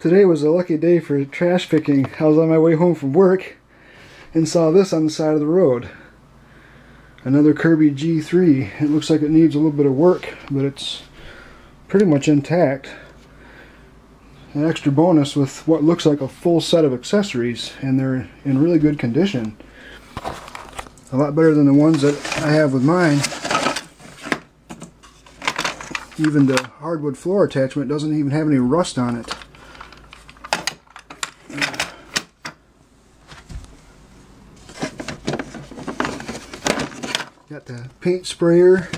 Today was a lucky day for trash picking. I was on my way home from work and saw this on the side of the road. Another Kirby G3. It looks like it needs a little bit of work, but it's pretty much intact. An extra bonus with what looks like a full set of accessories, and they're in really good condition. A lot better than the ones that I have with mine. Even the hardwood floor attachment doesn't even have any rust on it. Got the paint sprayer.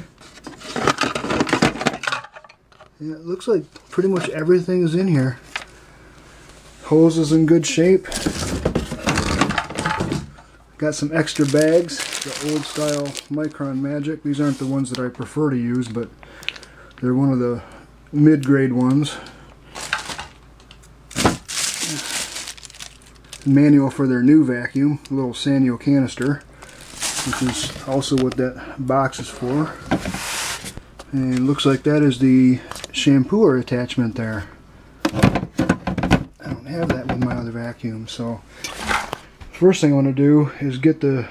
Yeah, it looks like pretty much everything is in here. Hose is in good shape. Got some extra bags, the old style Micron Magic. These aren't the ones that I prefer to use, but they're one of the mid-grade ones. Manual for their new vacuum, a little Sanyo canister, which is also what that box is for. And looks like that is the shampooer attachment there. I don't have that with my other vacuum, so first thing I want to do is get the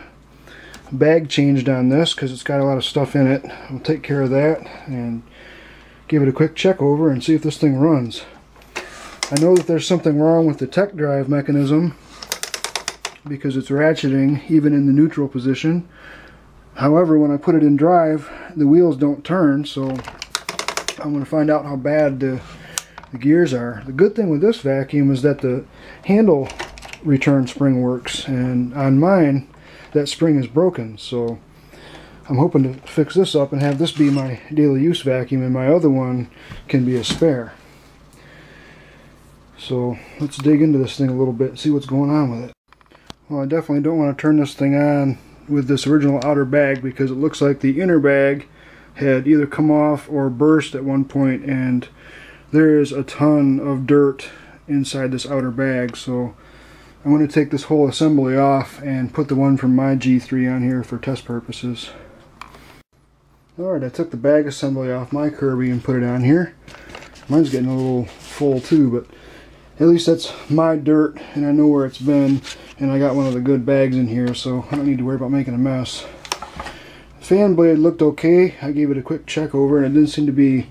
bag changed on this because it's got a lot of stuff in it. I'll take care of that and give it a quick check over and see if this thing runs. I know that there's something wrong with the tech drive mechanism because it's ratcheting even in the neutral position. However, when I put it in drive, the wheels don't turn, so I'm going to find out how bad the gears are. The good thing with this vacuum is that the handle return spring works, and on mine that spring is broken, so I'm hoping to fix this up and have this be my daily use vacuum, and my other one can be a spare. So let's dig into this thing a little bit and see what's going on with it. Well, I definitely don't want to turn this thing on with this original outer bag because it looks like the inner bag had either come off or burst at one point, and there is a ton of dirt inside this outer bag, so I'm going to take this whole assembly off and put the one from my G3 on here for test purposes. Alright, I took the bag assembly off my Kirby and put it on here. Mine's getting a little full too, but at least that's my dirt and I know where it's been, and I got one of the good bags in here, so I don't need to worry about making a mess. The fan blade looked okay. I gave it a quick check over and it didn't seem to be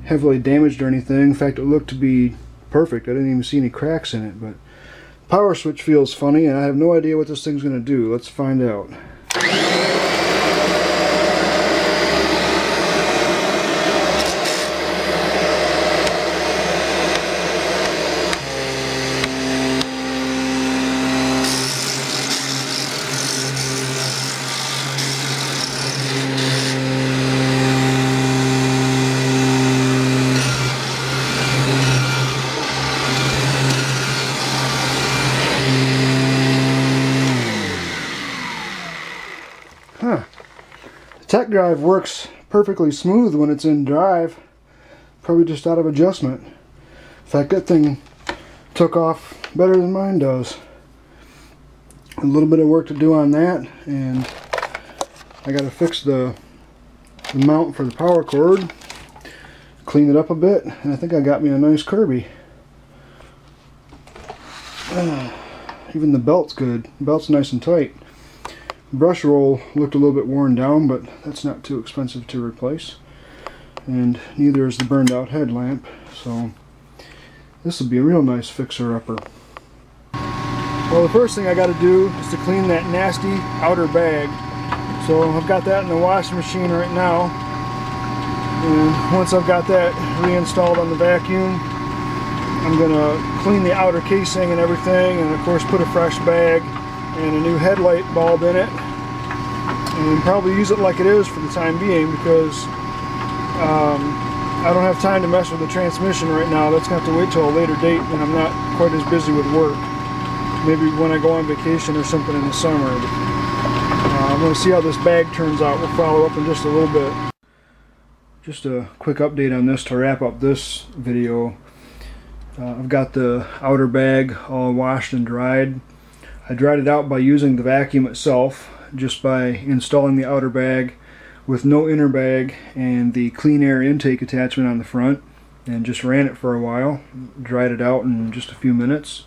heavily damaged or anything. In fact, it looked to be perfect. I didn't even see any cracks in it, but power switch feels funny and I have no idea what this thing's going to do. Let's find out. Huh. The tech drive works perfectly smooth when it's in drive. Probably just out of adjustment. In fact, that thing took off better than mine does. A little bit of work to do on that, and I got to fix the mount for the power cord, clean it up a bit, and I think I got me a nice Kirby. Even the belt's good. The belt's nice and tight. Brush roll looked a little bit worn down, but that's not too expensive to replace, and neither is the burned out headlamp, so this will be a real nice fixer-upper. Well, the first thing I got to do is to clean that nasty outer bag. So I've got that in the washing machine right now, and once I've got that reinstalled on the vacuum, I'm going to clean the outer casing and everything, and of course put a fresh bag and a new headlight bulb in it, and probably use it like it is for the time being because I don't have time to mess with the transmission right now. That's going to have to wait till a later date when I'm not quite as busy with work. Maybe when I go on vacation or something in the summer. I'm going to see how this bag turns out. We'll follow up in just a little bit. Just a quick update on this to wrap up this video. I've got the outer bag all washed and dried. I dried it out by using the vacuum itself, just by installing the outer bag with no inner bag and the clean air intake attachment on the front, and just ran it for a while, dried it out in just a few minutes.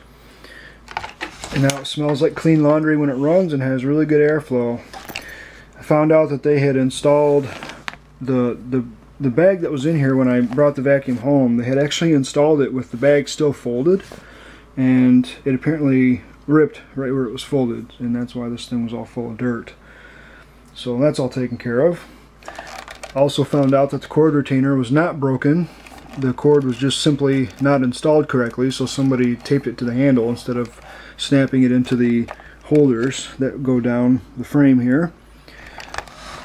And now it smells like clean laundry when it runs and has really good airflow. I found out that they had installed the bag that was in here when I brought the vacuum home. They had actually installed it with the bag still folded, and it apparently ripped right where it was folded, and that's why this thing was all full of dirt. So that's all taken care of. Also found out that the cord retainer was not broken. The cord was just simply not installed correctly, so somebody taped it to the handle instead of snapping it into the holders that go down the frame here.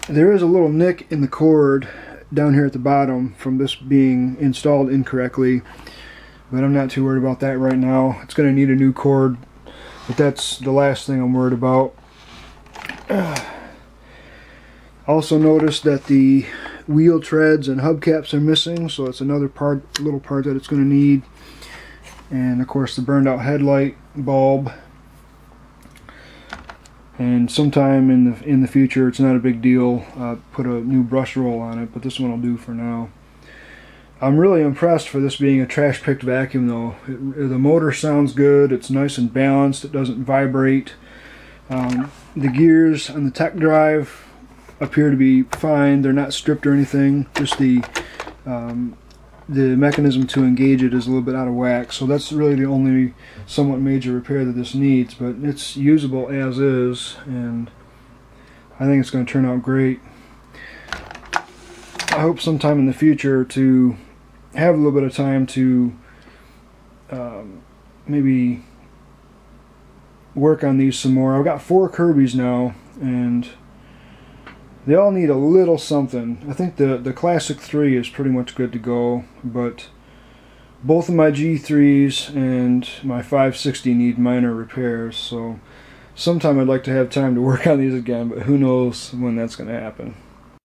There is a little nick in the cord down here at the bottom from this being installed incorrectly, but I'm not too worried about that right now. It's going to need a new cord, but that's the last thing I'm worried about. Also noticed that the wheel treads and hubcaps are missing, so it's another little part that it's going to need. And of course the burned out headlight bulb. And sometime in the future, it's not a big deal, put a new brush roll on it, but this one will do for now. I'm really impressed for this being a trash picked vacuum though. The motor sounds good, it's nice and balanced, it doesn't vibrate. The gears on the tech drive appear to be fine, they're not stripped or anything, just the mechanism to engage it is a little bit out of whack, so that's really the only somewhat major repair that this needs, but it's usable as is, and I think it's going to turn out great. I hope sometime in the future to have a little bit of time to maybe work on these some more. I've got 4 Kirbys now, and they all need a little something. I think the Classic 3 is pretty much good to go, but both of my G3s and my 560 need minor repairs, so sometime I'd like to have time to work on these again, but who knows when that's going to happen.